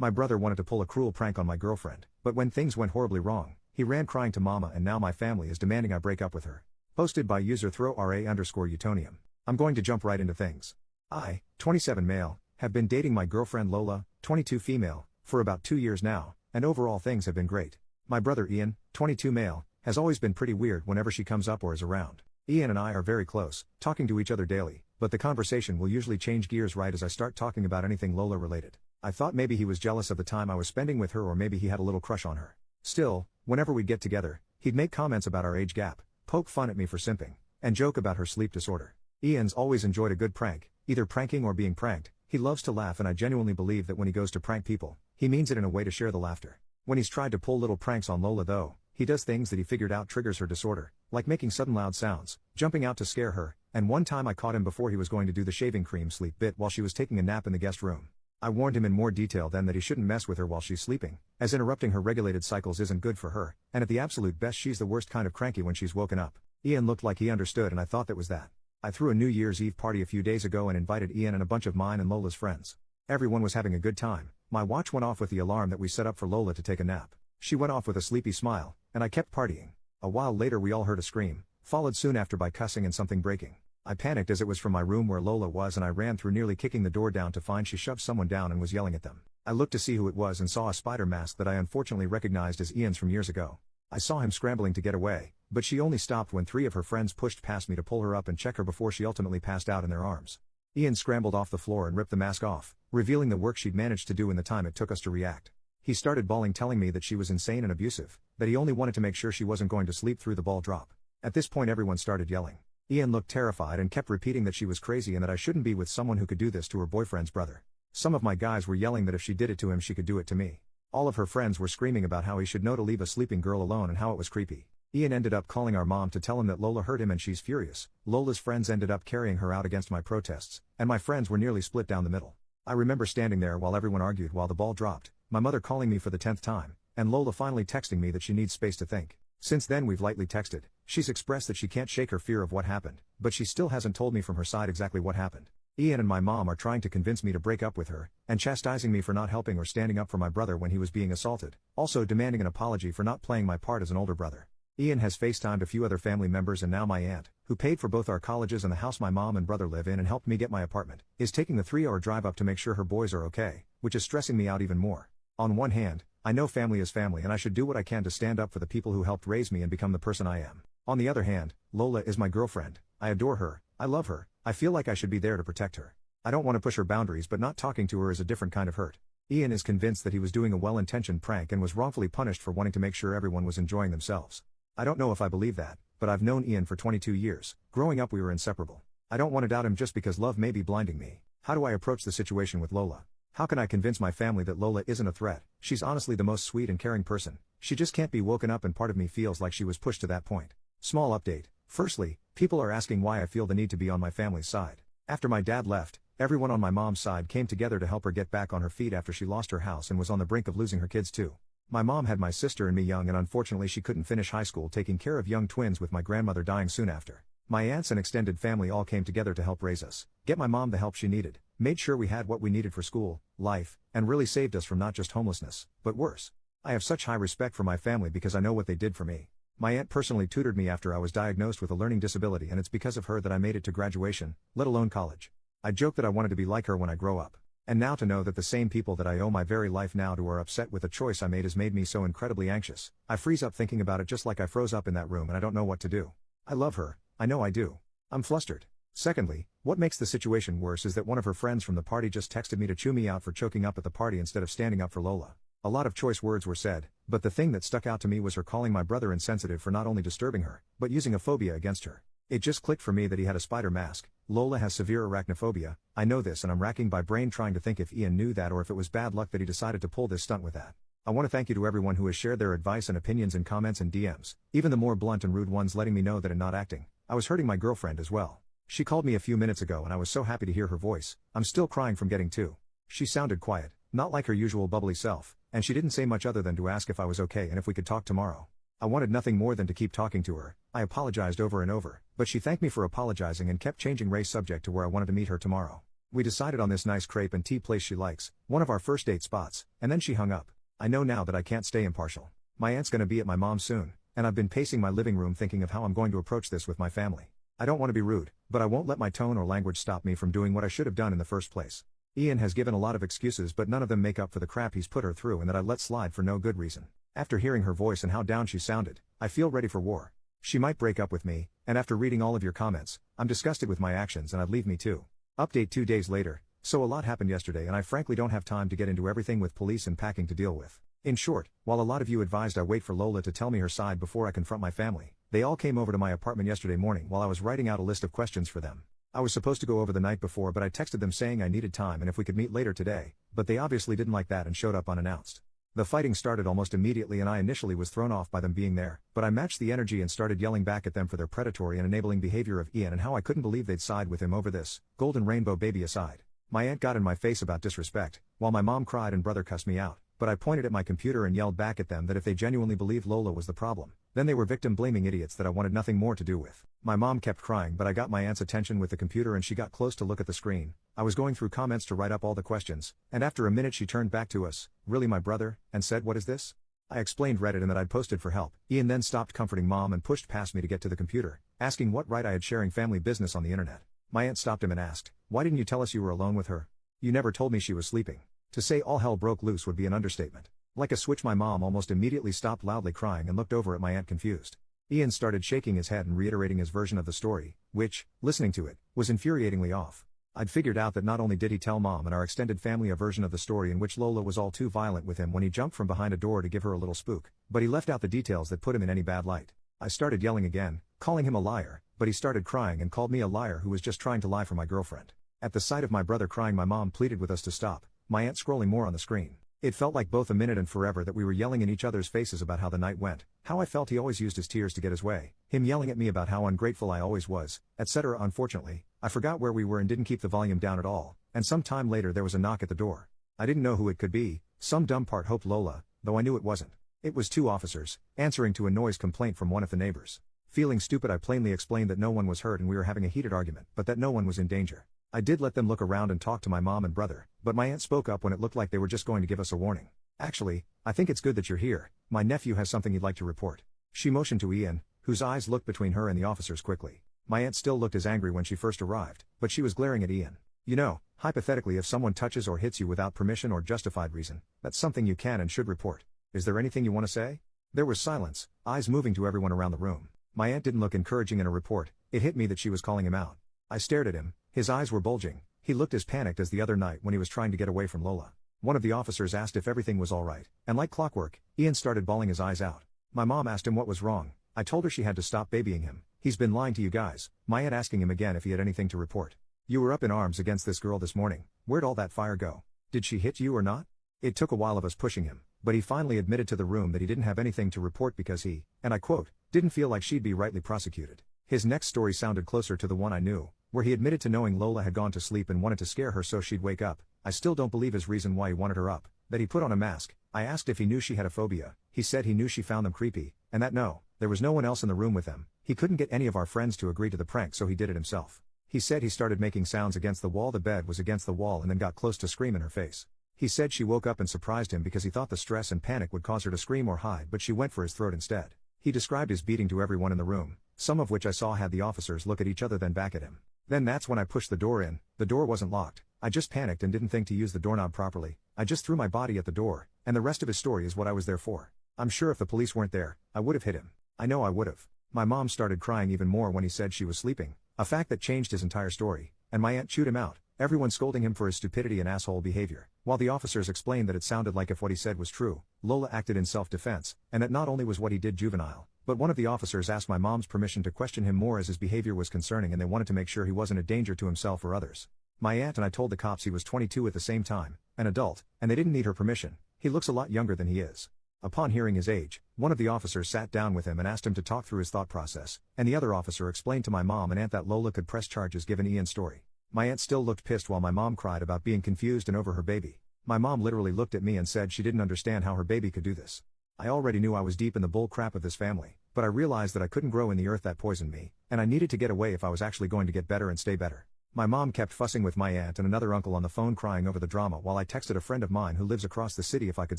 My brother wanted to pull a cruel prank on my girlfriend, but when things went horribly wrong, he ran crying to mama and now my family is demanding I break up with her. Posted by user throwra_Utonium. I'm going to jump right into things. I, 27 male, have been dating my girlfriend Lola, 22 female, for about 2 years now, and overall things have been great. My brother Ian, 22 male, has always been pretty weird whenever she comes up or is around. Ian and I are very close, talking to each other daily, but the conversation will usually change gears right as I start talking about anything Lola related. I thought maybe he was jealous of the time I was spending with her or maybe he had a little crush on her. Still, whenever we'd get together, he'd make comments about our age gap, poke fun at me for simping, and joke about her sleep disorder. Ian's always enjoyed a good prank, either pranking or being pranked. He loves to laugh and I genuinely believe that when he goes to prank people, he means it in a way to share the laughter. When he's tried to pull little pranks on Lola though, he does things that he figured out triggers her disorder, like making sudden loud sounds, jumping out to scare her, and one time I caught him before he was going to do the shaving cream sleep bit while she was taking a nap in the guest room. I warned him in more detail then that he shouldn't mess with her while she's sleeping, as interrupting her regulated cycles isn't good for her, and at the absolute best she's the worst kind of cranky when she's woken up. Ian looked like he understood and I thought that was that. I threw a New Year's Eve party a few days ago and invited Ian and a bunch of mine and Lola's friends. Everyone was having a good time. My watch went off with the alarm that we set up for Lola to take a nap. She went off with a sleepy smile, and I kept partying. A while later we all heard a scream, followed soon after by cussing and something breaking. I panicked as it was from my room where Lola was and I ran through nearly kicking the door down to find she shoved someone down and was yelling at them. I looked to see who it was and saw a spider mask that I unfortunately recognized as Ian's from years ago. I saw him scrambling to get away, but she only stopped when 3 of her friends pushed past me to pull her up and check her before she ultimately passed out in their arms. Ian scrambled off the floor and ripped the mask off, revealing the work she'd managed to do in the time it took us to react. He started bawling telling me that she was insane and abusive, that he only wanted to make sure she wasn't going to sleep through the ball drop. At this point everyone started yelling. Ian looked terrified and kept repeating that she was crazy and that I shouldn't be with someone who could do this to her boyfriend's brother. Some of my guys were yelling that if she did it to him she could do it to me. All of her friends were screaming about how he should know to leave a sleeping girl alone and how it was creepy. Ian ended up calling our mom to tell him that Lola hurt him and she's furious. Lola's friends ended up carrying her out against my protests, and my friends were nearly split down the middle. I remember standing there while everyone argued while the ball dropped, my mother calling me for the 10th time, and Lola finally texting me that she needs space to think. Since then we've lightly texted. She's expressed that she can't shake her fear of what happened, but she still hasn't told me from her side exactly what happened. Ian and my mom are trying to convince me to break up with her, and chastising me for not helping or standing up for my brother when he was being assaulted, also demanding an apology for not playing my part as an older brother. Ian has FaceTimed a few other family members and now my aunt, who paid for both our colleges and the house my mom and brother live in and helped me get my apartment, is taking the 3-hour drive up to make sure her boys are okay, which is stressing me out even more. On one hand, I know family is family and I should do what I can to stand up for the people who helped raise me and become the person I am. On the other hand, Lola is my girlfriend, I adore her, I love her, I feel like I should be there to protect her. I don't want to push her boundaries but not talking to her is a different kind of hurt. Ian is convinced that he was doing a well-intentioned prank and was wrongfully punished for wanting to make sure everyone was enjoying themselves. I don't know if I believe that, but I've known Ian for 22 years, growing up we were inseparable. I don't want to doubt him just because love may be blinding me. How do I approach the situation with Lola? How can I convince my family that Lola isn't a threat? She's honestly the most sweet and caring person. She just can't be woken up and part of me feels like she was pushed to that point. Small update. Firstly, people are asking why I feel the need to be on my family's side. After my dad left, everyone on my mom's side came together to help her get back on her feet after she lost her house and was on the brink of losing her kids too. My mom had my sister and me young and unfortunately she couldn't finish high school taking care of young twins with my grandmother dying soon after. My aunts and extended family all came together to help raise us, get my mom the help she needed, made sure we had what we needed for school, life, and really saved us from not just homelessness, but worse. I have such high respect for my family because I know what they did for me. My aunt personally tutored me after I was diagnosed with a learning disability and it's because of her that I made it to graduation, let alone college. I joke that I wanted to be like her when I grow up. And now to know that the same people that I owe my very life now to are upset with a choice I made has made me so incredibly anxious. I freeze up thinking about it just like I froze up in that room and I don't know what to do. I love her, I know I do. I'm flustered. Secondly, what makes the situation worse is that one of her friends from the party just texted me to chew me out for choking up at the party instead of standing up for Lola. A lot of choice words were said, but the thing that stuck out to me was her calling my brother insensitive for not only disturbing her, but using a phobia against her. It just clicked for me that he had a spider mask. Lola has severe arachnophobia, I know this and I'm racking my brain trying to think if Ian knew that or if it was bad luck that he decided to pull this stunt with that. I want to thank you to everyone who has shared their advice and opinions in comments and DMs, even the more blunt and rude ones letting me know that in not acting, I was hurting my girlfriend as well. She called me a few minutes ago and I was so happy to hear her voice. I'm still crying from getting to. She sounded quiet, not like her usual bubbly self, and she didn't say much other than to ask if I was okay and if we could talk tomorrow. I wanted nothing more than to keep talking to her. I apologized over and over, but she thanked me for apologizing and kept changing Ray's subject to where I wanted to meet her tomorrow. We decided on this nice crepe and tea place she likes, one of our first date spots, and then she hung up. I know now that I can't stay impartial. My aunt's gonna be at my mom's soon, and I've been pacing my living room thinking of how I'm going to approach this with my family. I don't want to be rude, but I won't let my tone or language stop me from doing what I should have done in the first place. Ian has given a lot of excuses, but none of them make up for the crap he's put her through and that I let slide for no good reason. After hearing her voice and how down she sounded, I feel ready for war. She might break up with me, and after reading all of your comments, I'm disgusted with my actions and I'd leave me too. Update 2 days later, so a lot happened yesterday and I frankly don't have time to get into everything with police and packing to deal with. In short, while a lot of you advised I wait for Lola to tell me her side before I confront my family, they all came over to my apartment yesterday morning while I was writing out a list of questions for them. I was supposed to go over the night before, but I texted them saying I needed time and if we could meet later today, but they obviously didn't like that and showed up unannounced. The fighting started almost immediately and I initially was thrown off by them being there, but I matched the energy and started yelling back at them for their predatory and enabling behavior of Ian and how I couldn't believe they'd side with him over this, golden rainbow baby aside. My aunt got in my face about disrespect, while my mom cried and brother cussed me out, but I pointed at my computer and yelled back at them that if they genuinely believed Lola was the problem, then they were victim-blaming idiots that I wanted nothing more to do with. My mom kept crying, but I got my aunt's attention with the computer and she got close to look at the screen. I was going through comments to write up all the questions, and after a minute she turned back to us, "Really, my brother?" and said, "What is this?" I explained Reddit and that I'd posted for help. Ian then stopped comforting mom and pushed past me to get to the computer, asking what right I had sharing family business on the internet. My aunt stopped him and asked, "Why didn't you tell us you were alone with her? You never told me she was sleeping." To say all hell broke loose would be an understatement. Like a switch, my mom almost immediately stopped loudly crying and looked over at my aunt confused. Ian started shaking his head and reiterating his version of the story, which, listening to it, was infuriatingly off. I'd figured out that not only did he tell mom and our extended family a version of the story in which Lola was all too violent with him when he jumped from behind a door to give her a little spook, but he left out the details that put him in any bad light. I started yelling again, calling him a liar, but he started crying and called me a liar who was just trying to lie for my girlfriend. At the sight of my brother crying, my mom pleaded with us to stop, my aunt scrolling more on the screen. It felt like both a minute and forever that we were yelling in each other's faces about how the night went, how I felt he always used his tears to get his way, him yelling at me about how ungrateful I always was, etc. Unfortunately, I forgot where we were and didn't keep the volume down at all, and some time later there was a knock at the door. I didn't know who it could be, some dumb part hoped Lola, though I knew it wasn't. It was 2 officers, answering to a noise complaint from one of the neighbors. Feeling stupid, I plainly explained that no one was hurt and we were having a heated argument, but that no one was in danger. I did let them look around and talk to my mom and brother, but my aunt spoke up when it looked like they were just going to give us a warning. "Actually, I think it's good that you're here, my nephew has something he'd like to report." She motioned to Ian, whose eyes looked between her and the officers quickly. My aunt still looked as angry when she first arrived, but she was glaring at Ian. "You know, hypothetically, if someone touches or hits you without permission or justified reason, that's something you can and should report. Is there anything you want to say?" There was silence, eyes moving to everyone around the room. My aunt didn't look encouraging in a report. It hit me that she was calling him out. I stared at him, his eyes were bulging. He looked as panicked as the other night when he was trying to get away from Lola. One of the officers asked if everything was all right, and like clockwork, Ian started bawling his eyes out. My mom asked him what was wrong. I told her she had to stop babying him. "He's been lying to you guys." My aunt asking him again if he had anything to report. "You were up in arms against this girl this morning. Where'd all that fire go? Did she hit you or not?" It took a while of us pushing him, but he finally admitted to the room that he didn't have anything to report because he, and I quote, "didn't feel like she'd be rightly prosecuted." His next story sounded closer to the one I knew, where he admitted to knowing Lola had gone to sleep and wanted to scare her so she'd wake up. I still don't believe his reason why he wanted her up, that he put on a mask. I asked if he knew she had a phobia. He said he knew she found them creepy, and that no, there was no one else in the room with them. He couldn't get any of our friends to agree to the prank, so he did it himself. He said he started making sounds against the wall. The bed was against the wall and then got close to scream in her face. He said she woke up and surprised him because he thought the stress and panic would cause her to scream or hide, but she went for his throat instead. He described his beating to everyone in the room, some of which I saw had the officers look at each other then back at him. Then that's when I pushed the door in. The door wasn't locked. I just panicked and didn't think to use the doorknob properly. I just threw my body at the door, and the rest of his story is what I was there for. I'm sure if the police weren't there, I would have hit him. I know I would have. My mom started crying even more when he said she was sleeping, a fact that changed his entire story, and my aunt chewed him out, everyone scolding him for his stupidity and asshole behavior, while the officers explained that it sounded like if what he said was true, Lola acted in self-defense, and that not only was what he did juvenile, but one of the officers asked my mom's permission to question him more as his behavior was concerning and they wanted to make sure he wasn't a danger to himself or others. My aunt and I told the cops he was 22 at the same time, an adult, and they didn't need her permission. He looks a lot younger than he is. Upon hearing his age, one of the officers sat down with him and asked him to talk through his thought process, and the other officer explained to my mom and aunt that Lola could press charges given Ian's story. My aunt still looked pissed while my mom cried about being confused and over her baby. My mom literally looked at me and said she didn't understand how her baby could do this. I already knew I was deep in the bull crap of this family, but I realized that I couldn't grow in the earth that poisoned me, and I needed to get away if I was actually going to get better and stay better. My mom kept fussing with my aunt and another uncle on the phone crying over the drama while I texted a friend of mine who lives across the city if I could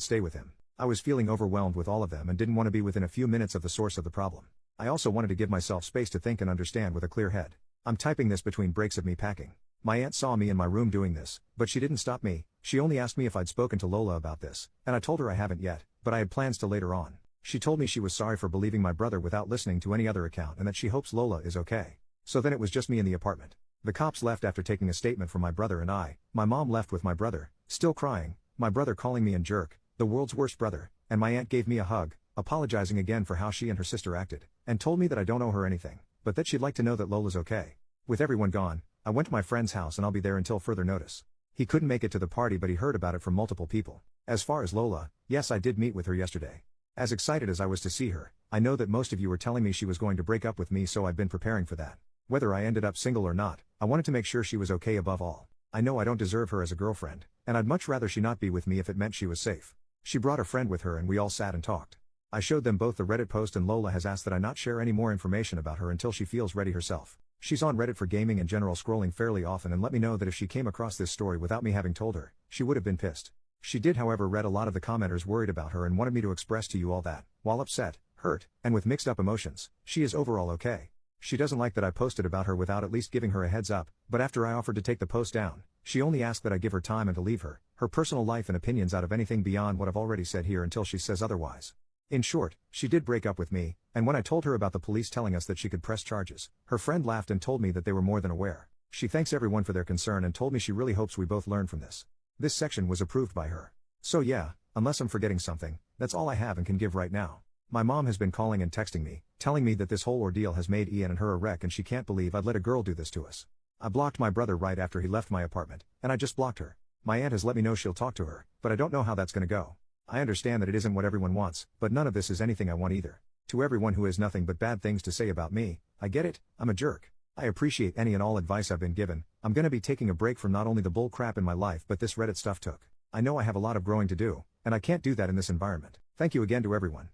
stay with him. I was feeling overwhelmed with all of them and didn't want to be within a few minutes of the source of the problem. I also wanted to give myself space to think and understand with a clear head. I'm typing this between breaks of me packing. My aunt saw me in my room doing this, but she didn't stop me. She only asked me if I'd spoken to Lola about this, and I told her I haven't yet, but I had plans to later on. She told me she was sorry for believing my brother without listening to any other account and that she hopes Lola is okay. So then it was just me in the apartment. The cops left after taking a statement from my brother and I. My mom left with my brother, still crying, my brother calling me a jerk, the world's worst brother, and my aunt gave me a hug, apologizing again for how she and her sister acted, and told me that I don't owe her anything, but that she'd like to know that Lola's okay. With everyone gone, I went to my friend's house and I'll be there until further notice. He couldn't make it to the party but he heard about it from multiple people. As far as Lola, yes, I did meet with her yesterday. As excited as I was to see her, I know that most of you were telling me she was going to break up with me, so I've been preparing for that. Whether I ended up single or not, I wanted to make sure she was okay above all. I know I don't deserve her as a girlfriend, and I'd much rather she not be with me if it meant she was safe. She brought a friend with her and we all sat and talked. I showed them both the Reddit post and Lola has asked that I not share any more information about her until she feels ready herself. She's on Reddit for gaming and general scrolling fairly often and let me know that if she came across this story without me having told her, she would have been pissed. She did however read a lot of the commenters worried about her and wanted me to express to you all that, while upset, hurt, and with mixed up emotions, she is overall okay. She doesn't like that I posted about her without at least giving her a heads up, but after I offered to take the post down, she only asked that I give her time and to leave her personal life and opinions out of anything beyond what I've already said here until she says otherwise. In short, she did break up with me, and when I told her about the police telling us that she could press charges, her friend laughed and told me that they were more than aware. She thanks everyone for their concern and told me she really hopes we both learn from this. This section was approved by her. So yeah, unless I'm forgetting something, that's all I have and can give right now. My mom has been calling and texting me, telling me that this whole ordeal has made Ian and her a wreck and she can't believe I'd let a girl do this to us. I blocked my brother right after he left my apartment, and I just blocked her. My aunt has let me know she'll talk to her, but I don't know how that's gonna go. I understand that it isn't what everyone wants, but none of this is anything I want either. To everyone who has nothing but bad things to say about me, I get it, I'm a jerk. I appreciate any and all advice I've been given. I'm gonna be taking a break from not only the bull crap in my life but this Reddit stuff took. I know I have a lot of growing to do, and I can't do that in this environment. Thank you again to everyone.